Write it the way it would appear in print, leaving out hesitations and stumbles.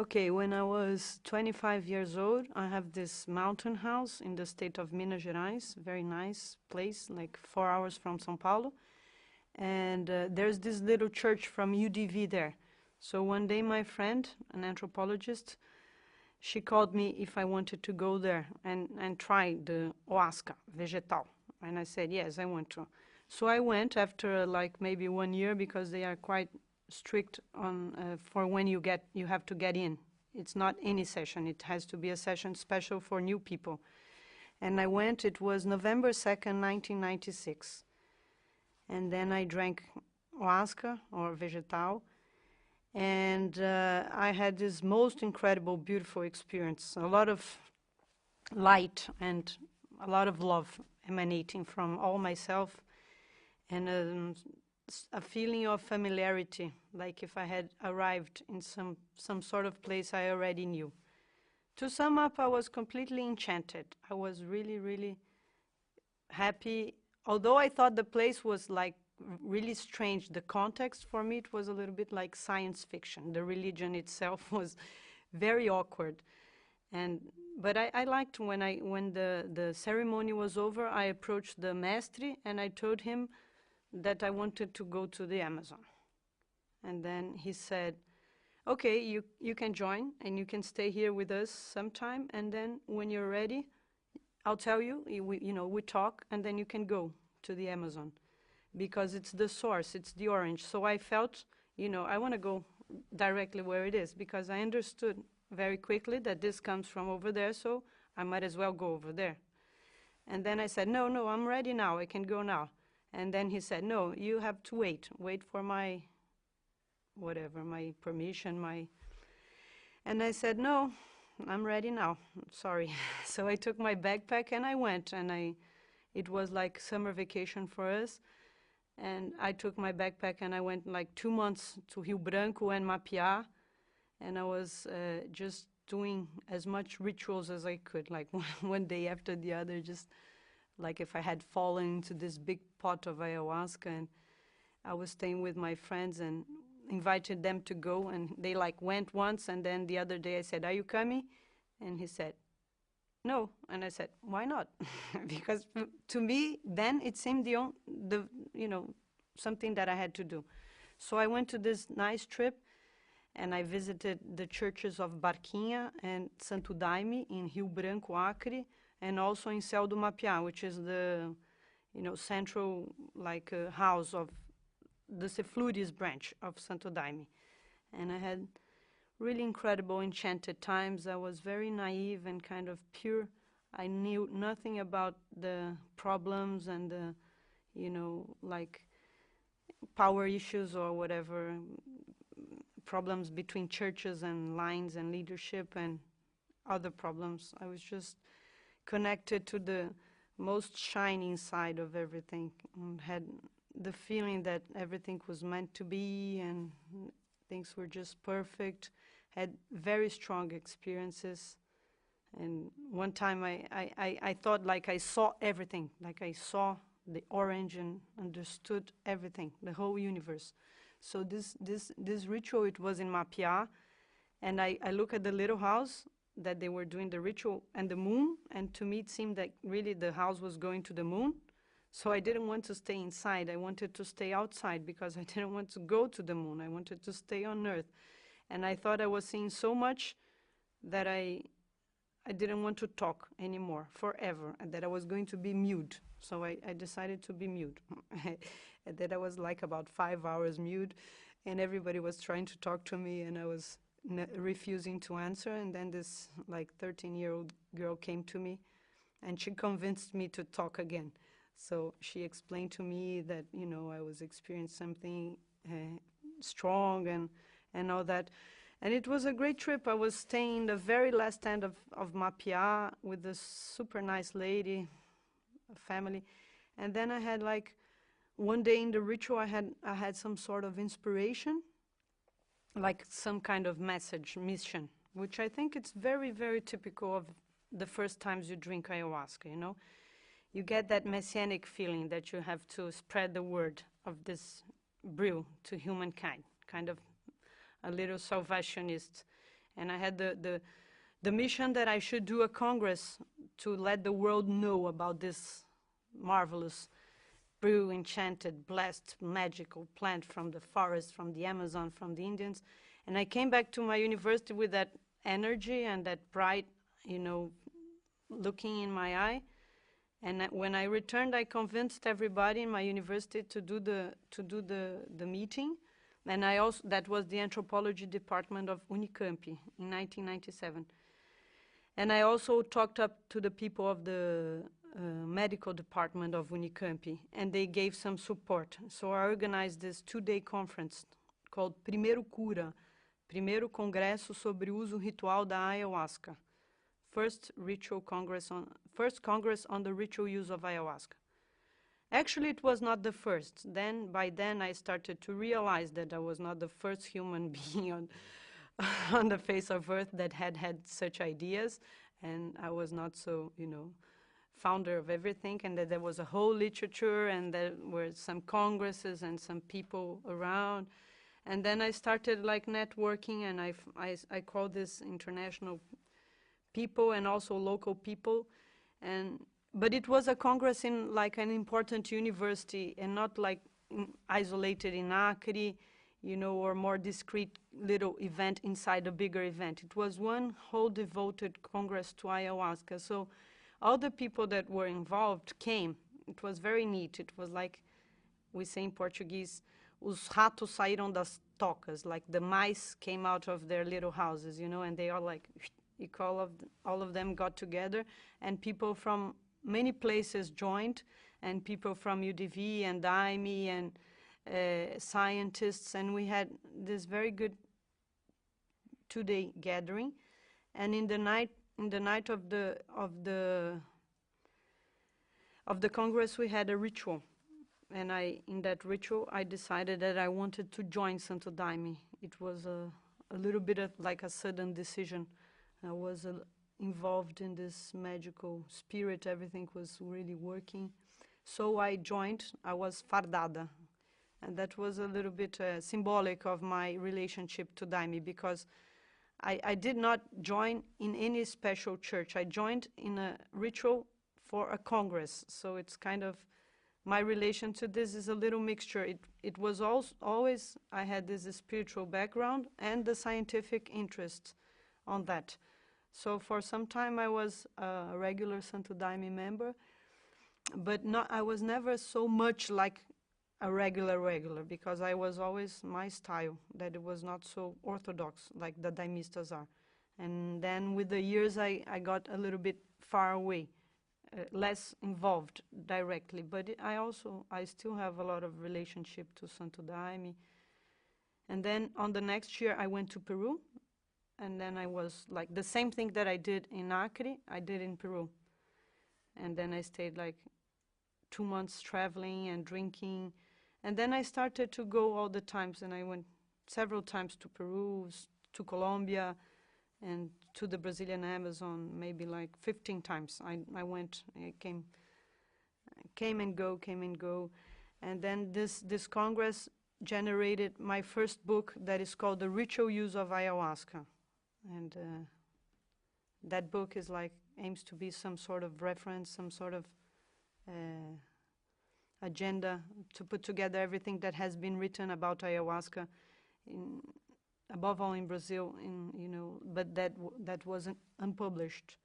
Okay, when I was 25 years old, I have this mountain house in the state of Minas Gerais, very nice place, like 4 hours from São Paulo. And there's this little church from UDV there. So one day my friend, an anthropologist, she called me if I wanted to go there and try the Ayahuasca vegetal. And I said, yes, I want to. So I went after like maybe 1 year because they are quite strict on for when you have to get in. It's not any session. It has to be a session special for new people. And I went, it was November 2nd, 1996. And then I drank Ayahuasca or vegetal. And I had this most incredible, beautiful experience. A lot of light and a lot of love emanating from all myself, and a feeling of familiarity, like if I had arrived in some sort of place I already knew. To sum up, I was completely enchanted. I was really, really happy. Although I thought the place was like really strange, the context for me, it was a little bit like science fiction. The religion itself was very awkward. But I liked when the ceremony was over, I approached the maestri and I told him that I wanted to go to the Amazon. And then he said, okay, you can join and you can stay here with us sometime, and then when you're ready, I'll tell you, we talk, and then you can go to the Amazon because it's the source, it's the orange. So I felt, I want to go directly where it is because I understood very quickly that this comes from over there, so I might as well go over there. And then I said, no, I'm ready now, I can go now. And then he said, no, you have to wait for my permission, and I said, no, I'm ready now, sorry. So I took my backpack and I went, and it was like summer vacation for us. And I took my backpack and I went like 2 months to Rio Branco and Mapiá, and I was just doing as much rituals as I could, like one day after the other, just like if I had fallen into this big pot of ayahuasca. And I was staying with my friends and invited them to go, and they like went once, and then the other day I said, are you coming? And he said, no. And I said, why not? Because to me, then it seemed something that I had to do. So I went to this nice trip, and I visited the churches of Barquinha and Santo Daime in Rio Branco, Acre, and also in Céu do Mapiá, which is the central house of the Ceflúrides branch of Santo Daime. And I had really incredible, enchanted times. I was very naive and kind of pure. I knew nothing about the problems and the, power issues or whatever, problems between churches and lines and leadership and other problems. I was just connected to the most shining side of everything, and had the feeling that everything was meant to be and things were just perfect. Had very strong experiences. And one time I thought like I saw everything, like I saw the orange and understood everything, the whole universe. So this ritual, it was in Mapiá, and I look at the little house that they were doing the ritual and the moon, and to me it seemed like really the house was going to the moon. So I didn't want to stay inside. I wanted to stay outside because I didn't want to go to the moon. I wanted to stay on Earth. And I thought I was seeing so much that I didn't want to talk anymore forever, and that I was going to be mute. So I decided to be mute. And then I was like about 5 hours mute, and everybody was trying to talk to me, and I was refusing to answer. And then this like 13-year-old girl came to me, and she convinced me to talk again. So she explained to me that, I was experiencing something strong and all that. And it was a great trip. I was staying the very last end of Mapiá with this super nice lady, a family. And then I had like one day in the ritual, I had some sort of inspiration, like some kind of mission, which I think it's very, very typical of the first times you drink ayahuasca, You get that messianic feeling that you have to spread the word of this brew to humankind, kind of a little salvationist And I had the mission that I should do a congress to let the world know about this marvelous, brew, enchanted, blessed, magical plant from the forest, from the Amazon, from the Indians. And I came back to my university with that energy and that bright, looking in my eye. And when I returned, I convinced everybody in my university to do the meeting. And that was the anthropology department of Unicamp in 1997. And I also talked up to the people of the medical department of Unicamp, and they gave some support. So I organized this 2-day conference called Primeiro Cura, Primeiro Congresso sobre o Uso Ritual da Ayahuasca. First Congress on the ritual use of ayahuasca. Actually, it was not the first. By then, I started to realize that I was not the first human being on the face of Earth that had such ideas, and I was not so, founder of everything, and that there was a whole literature, and there were some congresses and some people around. And then I started like networking, and I call this international people and also local people. But it was a congress in like an important university and not like isolated in Acre, or more discreet little event inside a bigger event. It was one whole devoted congress to ayahuasca. So all the people that were involved came. It was very neat. It was like we say in Portuguese, os ratos saíram das tocas, like the mice came out of their little houses, and they all like, all of them got together, and people from many places joined, and people from UDV and DIME and scientists, and we had this very good 2-day gathering. And in the night of the congress, we had a ritual, and in that ritual I decided that I wanted to join Santo Daime. It was a little bit of like a sudden decision. I was involved in this magical spirit. Everything was really working. So I joined. I was fardada. And that was a little bit symbolic of my relationship to Daime, because I did not join in any special church. I joined in a ritual for a congress. So it's kind of, my relation to this is a little mixture. It was always, I had this spiritual background and the scientific interest on that. So for some time I was a regular Santo Daime member, but I was never so much like a regular, because I was always my style, that it was not so orthodox like the Daimistas are. And then with the years I got a little bit far away, less involved directly, but I still have a lot of relationship to Santo Daime. And then on the next year I went to Peru, and then I was like the same thing that I did in Acre, I did in Peru. And then I stayed like 2 months traveling and drinking. And then I started to go all the times, and I went several times to Peru, to Colombia, and to the Brazilian Amazon, maybe like 15 times. I went, I came and go. And then this Congress generated my first book that is called The Ritual Use of Ayahuasca. And that book is like, aims to be some sort of reference, some sort of agenda to put together everything that has been written about ayahuasca, above all in Brazil, but that wasn't unpublished.